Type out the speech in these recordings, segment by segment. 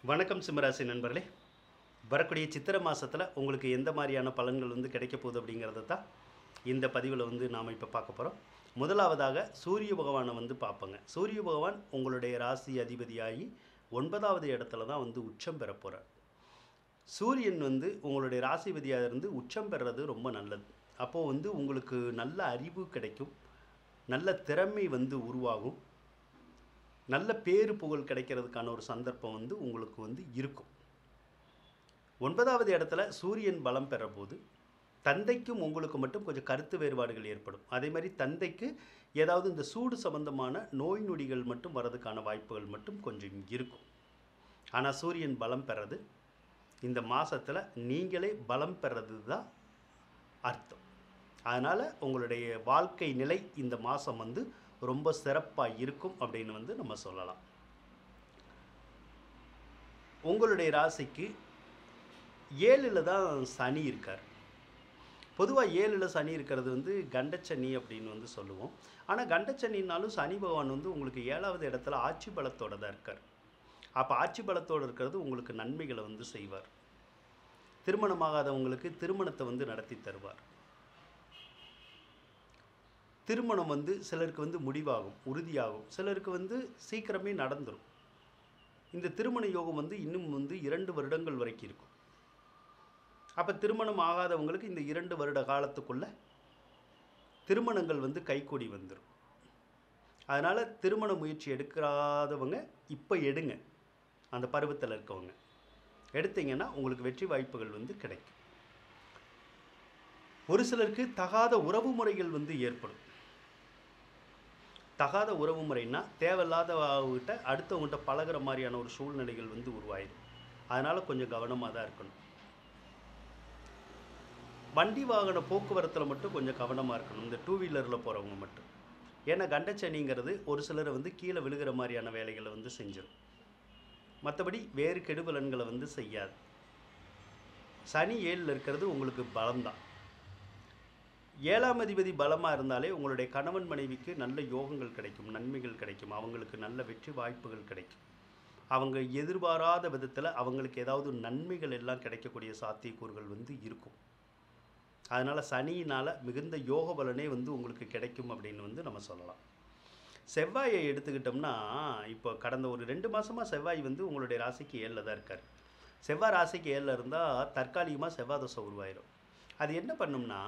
வணக்கம் சிம்மராசி நண்பர்களே. வரக்கூடிய சித்திரை மாதத்தில் உங்களுக்கு எந்த மாதிரியான பலன்கள் கிடைக்க போகுது அப்படிங்கிறத தான் இந்த பதிவில் நாம் இப்போ பார்க்க போகிறோம். முதலாவதாக சூரிய பகவானை பார்ப்போங்க. சூரிய பகவான் உங்களுடைய ராசி அதிபதியாகி 9வது இடத்துல தான் உச்சம் பெற போகிறார். சூரியன் உங்களுடைய ராசிபதியாக இருந்து உச்சம் பெறுறது ரொம்ப நல்லது. அப்போது உங்களுக்கு நல்ல அறிவு கிடைக்கும், நல்ல திறமை உருவாகும், நல்ல பேரு புகழ் கிடைக்கிறதுக்கான ஒரு சந்தர்ப்பம் உங்களுக்கு இருக்கும். 9வது இடத்துல சூரியன் பலம் பெற போது தந்தைக்கும் உங்களுக்கு மட்டும் கொஞ்சம் கருத்து வேறுபாடுகள் ஏற்படும். அதே மாதிரி தந்தைக்கு ஏதாவது இந்த சூடு சம்பந்தமான நோய் நொடிகள் மட்டும் வர்றதுக்கான வாய்ப்புகள் மட்டும் கொஞ்சம் இருக்கும். ஆனால் சூரியன் பலம் பெறது இந்த மாதத்தில் நீங்களே பலம் பெறது தான் அர்த்தம். அதனால் உங்களுடைய வாழ்க்கை நிலை இந்த மாதம் ரொம்ப சிறப்பாக இருக்கும் அப்படின்னு நம்ம சொல்லலாம். உங்களுடைய ராசிக்கு 7ல் தான் சனி இருக்கார். பொதுவாக 7ல் சனி இருக்கிறது கண்டச்சனி அப்படின்னு சொல்லுவோம். ஆனால் கண்டச்சனின்னாலும் சனி பகவான் உங்களுக்கு 7வது இடத்துல ஆட்சி பலத்தோடு தான் இருக்கார். அப்போ ஆட்சி பலத்தோடு இருக்கிறது உங்களுக்கு நன்மைகளை செய்வார். திருமணமாகாதவங்களுக்கு திருமணத்தை நடத்தி தருவார். திருமணம் சிலருக்கு முடிவாகும், உறுதியாகும், சிலருக்கு சீக்கிரமே நடந்துடும். இந்த திருமண யோகம் இன்னும் 2 வருடங்கள் வரைக்கும் இருக்கும். அப்போ திருமணம் ஆகாதவங்களுக்கு இந்த 2 வருட காலத்துக்குள்ளே திருமணங்கள் கைகூடி வந்துடும். அதனால் திருமண முயற்சி எடுக்காதவங்க இப்போ எடுங்க. அந்த பருவத்தில் இருக்கவங்க எடுத்தீங்கன்னா உங்களுக்கு வெற்றி வாய்ப்புகள் கிடைக்கும். ஒரு சிலருக்கு தகாத உறவு முறைகள் ஏற்படும். தகாத உறவு முறைன்னா தேவையில்லாதவங்கிட்ட அடுத்தவங்ககிட்ட பழகிற மாதிரியான ஒரு சூழ்நிலைகள் உருவாயிடும். அதனால் கொஞ்சம் கவனமாக தான் இருக்கணும். வண்டி வாகன போக்குவரத்தில் மட்டும் கொஞ்சம் கவனமாக இருக்கணும், இந்த 2 வீலரில் போகிறவங்க மட்டும். ஏன்னா கண்டச்சனிங்கிறது ஒரு சிலரை கீழே விழுகிற மாதிரியான வேலைகளை செஞ்சிடும். மற்றபடி வேறு கெடுபலன்களை செய்யாது. சனி 7ல் இருக்கிறது உங்களுக்கு பலம்தான். 7ஆம் அதிபதி பலமாக இருந்தாலே உங்களுடைய கணவன் மனைவிக்கு நல்ல யோகங்கள் கிடைக்கும், நன்மைகள் கிடைக்கும், அவங்களுக்கு நல்ல வெற்றி வாய்ப்புகள் கிடைக்கும். அவங்க எதிர்பாராத விதத்தில் அவங்களுக்கு ஏதாவது நன்மைகள் எல்லாம் கிடைக்கக்கூடிய சாத்தியக்கூறுகள் இருக்கும். அதனால் சனியினால் மிகுந்த யோக பலனே உங்களுக்கு கிடைக்கும் அப்படின்னு நம்ம சொல்லலாம். செவ்வாயை எடுத்துக்கிட்டோம்னா இப்போ கடந்த ஒரு 2 மாதமாக செவ்வாய் உங்களுடைய ராசிக்கு 7ல் தான் இருக்கார். செவ்வாய் ராசிக்கு 7ல் இருந்தால் தற்காலிகமாக செவ்வாய் தோசை உருவாயிடும். அது என்ன பண்ணும்னா,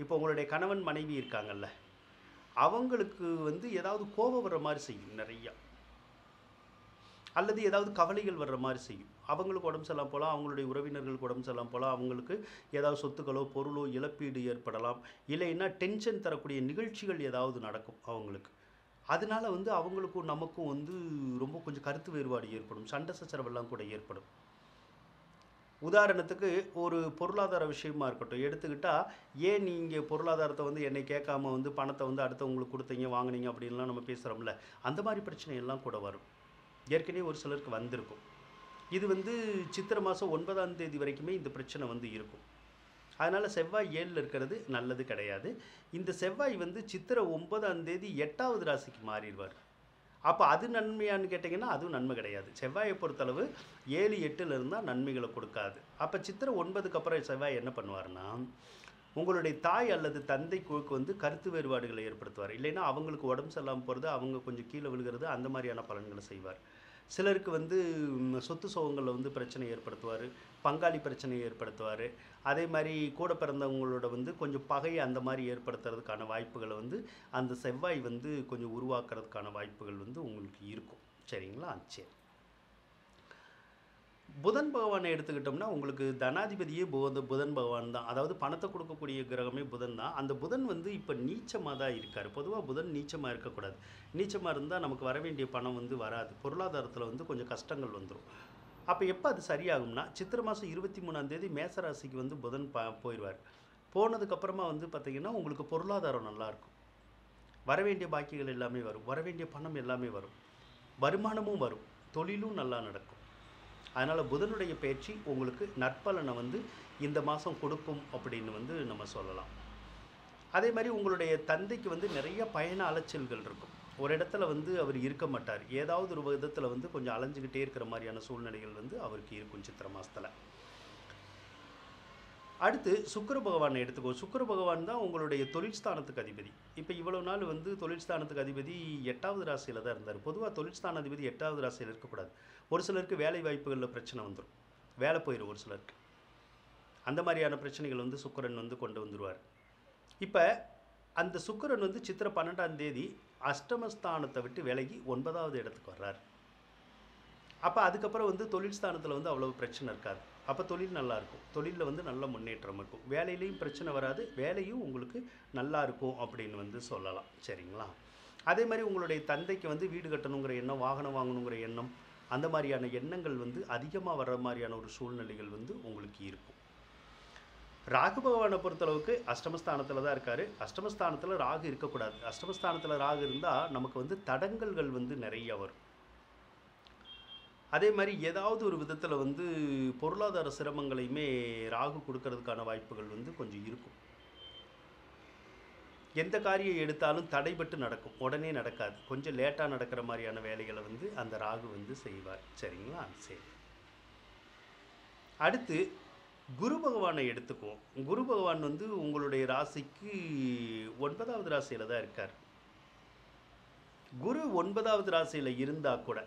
இப்போ உங்களுடைய கணவன் மனைவி இருக்காங்கல்ல, அவங்களுக்கு ஏதாவது கோபம் வர்ற மாதிரி செய்யும் நிறையா, அல்லது ஏதாவது கவலைகள் வர்ற மாதிரி செய்யும். அவங்களுக்கு உடம்பு சரியில்லாமல் போகலாம், அவங்களுடைய உறவினர்களுக்கு உடம்பு சரியில்லாமல் போகலாம், அவங்களுக்கு ஏதாவது சொத்துக்களோ பொருளோ இழப்பீடு ஏற்படலாம், இல்லைன்னா டென்ஷன் தரக்கூடிய நிகழ்ச்சிகள் ஏதாவது நடக்கும் அவங்களுக்கு. அதனால அவங்களுக்கும் நமக்கும் ரொம்ப கொஞ்சம் கருத்து வேறுபாடு ஏற்படும், சண்டை சச்சரவெல்லாம் கூட ஏற்படும். உதாரணத்துக்கு ஒரு பொருளாதார விஷயமா இருக்கட்டும் எடுத்துக்கிட்டால், ஏன் நீங்கள் பொருளாதாரத்தை என்னை கேட்காம பணத்தை அடுத்தவங்களுக்கு கொடுத்தீங்க வாங்கினீங்க அப்படின்லாம் நம்ம பேசுகிறோம்ல, அந்த மாதிரி பிரச்சனையெல்லாம் கூட வரும். ஏற்கனவே ஒரு சிலருக்கு வந்திருக்கும். இது சித்திரை மாதம் 9ஆம் தேதி வரைக்குமே இந்த பிரச்சனை இருக்கும். அதனால் செவ்வாய் 7ல் இருக்கிறது நல்லது கிடையாது. இந்த செவ்வாய் சித்திரை 9ஆம் தேதி 8வது ராசிக்கு மாறிடுவார். அப்போ அது நன்மையான்னு கேட்டிங்கன்னா அதுவும் நன்மை கிடையாது. செவ்வாயை பொறுத்தளவு 7, 8ல் இருந்தால் நன்மைகளை கொடுக்காது. அப்போ சித்திரை 9க்கு அப்புறம் செவ்வாய் என்ன பண்ணுவார்னா, உங்களுடைய தாய் அல்லது தந்தை குழுக்கு கருத்து வேறுபாடுகளை ஏற்படுத்துவார். இல்லைன்னா அவங்களுக்கு உடம்பு சரியில்லாமல் போகிறது, அவங்க கொஞ்சம் கீழே விழுகிறது, அந்த மாதிரியான பலன்களை செய்வார். சிலருக்கு சொத்து சுகங்களில் பிரச்சனை ஏற்படுத்துவார், பங்காளி பிரச்சனையை ஏற்படுத்துவார். அதே மாதிரி கூட பிறந்தவங்களோட கொஞ்சம் பகை அந்த மாதிரி ஏற்படுத்துறதுக்கான வாய்ப்புகளை அந்த செவ்வாய் கொஞ்சம் உருவாக்குறதுக்கான வாய்ப்புகள் உங்களுக்கு இருக்கும். சரிங்களா? சரி. புதன் பகவானை எடுத்துக்கிட்டோம்னா உங்களுக்கு தனாதிபதியே புதன் பகவான் தான். அதாவது பணத்தை கொடுக்கக்கூடிய கிரகமே புதன் தான். அந்த புதன் இப்போ நீச்சமாக தான் இருக்கார். பொதுவாக புதன் நீச்சமாக இருக்கக்கூடாது. நீச்சமாக இருந்தால் நமக்கு வர வேண்டிய பணம் வராது. பொருளாதாரத்தில் கொஞ்சம் கஷ்டங்கள் வந்துடும். அப்போ எப்போ அது சரியாகும்னா, சித்திரை மாதம் 23ஆம் தேதி மேசராசிக்கு புதன் போயிடுவார். போனதுக்கப்புறமா பார்த்திங்கன்னா உங்களுக்கு பொருளாதாரம் நல்லாயிருக்கும். வரவேண்டிய பாக்கிகள் எல்லாமே வரும், வரவேண்டிய பணம் எல்லாமே வரும், வருமானமும் வரும், தொழிலும் நல்லா நடக்கும். அதனால் புதனுடைய பயிற்சி உங்களுக்கு நற்பலனை இந்த மாதம் கொடுக்கும் அப்படின்னு நம்ம சொல்லலாம். அதே மாதிரி உங்களுடைய தந்தைக்கு நிறைய பயண அலைச்சல்கள் இருக்கும். ஒரு இடத்துல வந்து அவர் இருக்க மாட்டார். ஏதாவது ஒரு விதத்தில் வந்து கொஞ்சம் அலைஞ்சுக்கிட்டே இருக்கிற மாதிரியான சூழ்நிலைகள் வந்து அவருக்கு இருக்கும் சித்திரை மாதத்தில். அடுத்து சுக்கிர பகவானை எடுத்துக்கோ. சுக்கிர பகவான் தான் உங்களுடைய தொழில் ஸ்தானத்துக்கு அதிபதி. இப்போ இவ்வளோ நாள் வந்து தொழில் ஸ்தானத்துக்கு அதிபதி 8வது ராசியில் தான் இருந்தார். பொதுவாக தொழில் ஸ்தான அதிபதி 8வது ராசியில் இருக்கக்கூடாது. ஒரு சிலருக்கு வேலை வாய்ப்புகளில் பிரச்சனை வந்துடும், வேலை போயிடும் ஒரு சிலருக்கு. அந்த மாதிரியான பிரச்சனைகள் வந்து சுக்கிரன் வந்து கொண்டு வந்துடுவார். இப்போ அந்த சுக்கிரன் வந்து சித்திரை 12ஆம் தேதி அஷ்டமஸ்தானத்தை விட்டு விலகி 9வது இடத்துக்கு வர்றார். அப்போ அதுக்கப்புறம் வந்து தொழில் ஸ்தானத்தில் வந்து அவ்வளோ பிரச்சனை இருக்காது. அப்போ தொழில் நல்லாயிருக்கும், தொழிலில் வந்து நல்ல முன்னேற்றம் இருக்கும், வேலையிலையும் பிரச்சனை வராது, வேலையும் உங்களுக்கு நல்லா இருக்கும் அப்படின்னு வந்து சொல்லலாம். சரிங்களா? அதே மாதிரி உங்களுடைய தந்தைக்கு வந்து வீடு கட்டணுங்கிற எண்ணம், வாகனம் வாங்கணுங்கிற எண்ணம், அந்த மாதிரியான எண்ணங்கள் வந்து அதிகமாக வர்ற மாதிரியான ஒரு சூழ்நிலைகள் வந்து உங்களுக்கு இருக்கும். ராகு பகவானை பொறுத்தளவுக்கு அஷ்டமஸ்தானத்தில் தான் இருக்கார். அஷ்டமஸ்தானத்தில் ராகு இருக்கக்கூடாது. அஷ்டமஸ்தானத்தில் ராகு இருந்தால் நமக்கு வந்து தடங்கல்கள் வந்து நிறைய வரும். அதே மாதிரி ஏதாவது ஒரு விதத்தில் வந்து பொருளாதார சிரமங்களையுமே ராகு கொடுக்கறதுக்கான வாய்ப்புகள் வந்து கொஞ்சம் இருக்கும். எந்த காரியம் எடுத்தாலும் தடைபட்டு நடக்கும், உடனே நடக்காது, கொஞ்சம் லேட்டாக நடக்கிற மாதிரியான வேலைகளை வந்து அந்த ராகு வந்து செய்வார். சரிங்களா? சரி. அடுத்து குரு பகவானை எடுத்துக்குவோம். குரு பகவான் வந்து உங்களுடைய ராசிக்கு 9வது ராசியில் தான் இருக்கார். குரு 9வது ராசியில் இருந்தால் கூட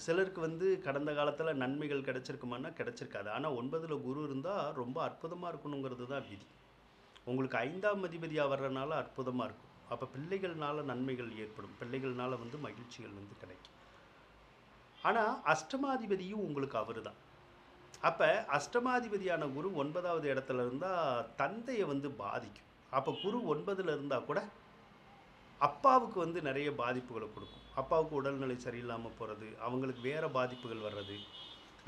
சிலருக்கு வந்து கடந்த காலத்தில் நன்மைகள் கிடைச்சிருக்குமானா கிடைச்சிருக்காது. ஆனால் 9ல் குரு இருந்தால் ரொம்ப அற்புதமாக இருக்கணுங்கிறது தான் விதி. உங்களுக்கு 5ஆம் அதிபதியாக வர்றதுனால அற்புதமாக இருக்கும். அப்போ பிள்ளைகள்னால நன்மைகள் ஏற்படும், பிள்ளைகள்னால வந்து மகிழ்ச்சிகள் வந்து கிடைக்கும். ஆனால் அஷ்டமாதிபதியும் உங்களுக்கு அவர் தான். அப்போ அஷ்டமாதிபதியான குரு 9வது இடத்துல இருந்தால் தந்தையை வந்து பாதிக்கும். அப்போ குரு 9ல் இருந்தால் கூட அப்பாவுக்கு வந்து நிறைய பாதிப்புகளை கொடுக்கும். அப்பாவுக்கு உடல்நிலை சரியில்லாமல் போகிறது, அவங்களுக்கு வேறு பாதிப்புகள் வர்றது,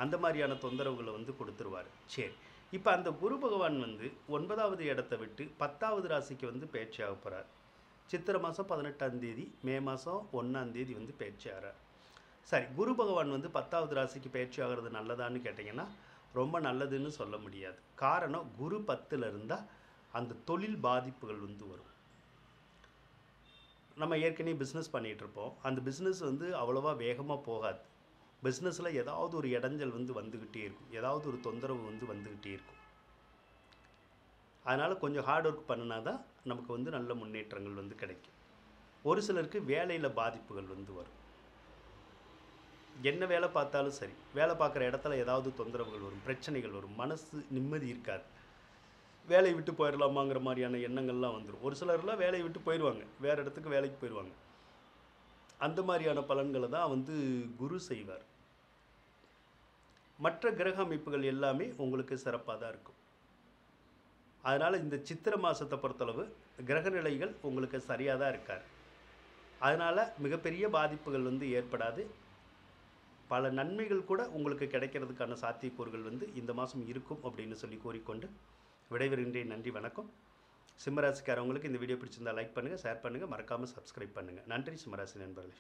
அந்த மாதிரியான தொந்தரவுகளை வந்து கொடுத்துருவார். சரி, இப்போ அந்த குரு பகவான் வந்து 9வது இடத்தை விட்டு 10வது ராசிக்கு வந்து பயிற்சி ஆக போகிறார். சித்திரை மாதம் 18ஆம் தேதி, மே மாதம் 1ஆம் தேதி வந்து பயிற்சி ஆகிறார். சரி, குரு பகவான் வந்து 10வது ராசிக்கு பயிற்சி ஆகிறது நல்லதான்னு கேட்டிங்கன்னா ரொம்ப நல்லதுன்னு சொல்ல முடியாது. காரணம், குரு 10ல் இருந்தால் அந்த தொழில் பாதிப்புகள் வந்து வரும். நம்ம ஏற்கனவே பிஸ்னஸ் பண்ணிகிட்ருப்போம், அந்த பிஸ்னஸ் வந்து அவ்வளோவா வேகமாக போகாது. பிஸ்னஸில் ஏதாவது ஒரு இடைஞ்சல் வந்து வந்துக்கிட்டே இருக்கும், ஏதாவது ஒரு தொந்தரவு வந்து வந்துக்கிட்டே இருக்கும். அதனால் கொஞ்சம் ஹார்ட் ஒர்க் பண்ணினா தான் நமக்கு வந்து நல்ல முன்னேற்றங்கள் வந்து கிடைக்கும். ஒரு சிலருக்கு வேலையில் பாதிப்புகள் வந்து வரும். என்ன வேலை பார்த்தாலும் சரி, வேலை பார்க்குற இடத்துல ஏதாவது தொந்தரவுகள் வரும், பிரச்சனைகள் வரும், மனசு நிம்மதி இருக்காது, வேலையை விட்டு போயிடலாமாங்கிற மாதிரியான எண்ணங்கள்லாம் வந்துடும். ஒரு சிலர்லாம் வேலையை விட்டு போயிடுவாங்க, வேறு இடத்துக்கு வேலைக்கு போயிடுவாங்க. அந்த மாதிரியான பலன்களை தான் வந்து குரு செய்வார். மற்ற கிரக அமைப்புகள் எல்லாமே உங்களுக்கு சிறப்பாக தான் இருக்கும். அதனால் இந்த சித்திரை மாதத்தை பொறுத்தளவு கிரக நிலைகள் உங்களுக்கு சரியாக தான் இருக்கார். அதனால் மிகப்பெரிய பாதிப்புகள் வந்து ஏற்படாது. பல நன்மைகள் கூட உங்களுக்கு கிடைக்கிறதுக்கான சாத்தியக்கூறுகள் வந்து இந்த மாதம் இருக்கும் அப்படின்னு சொல்லி கூறிக்கொண்டு விடைபெறுகின்றேன். நன்றி, வணக்கம். சிம்மராசிக்காரவங்களுக்கு இந்த வீடியோ பிடிச்சிருந்தால் லைக் பண்ணுங்கள், ஷேர் பண்ணுங்கள், மறக்காமல் சப்ஸ்கிரைப் பண்ணுங்கள். நன்றி சிம்மராசி நண்பர்களே.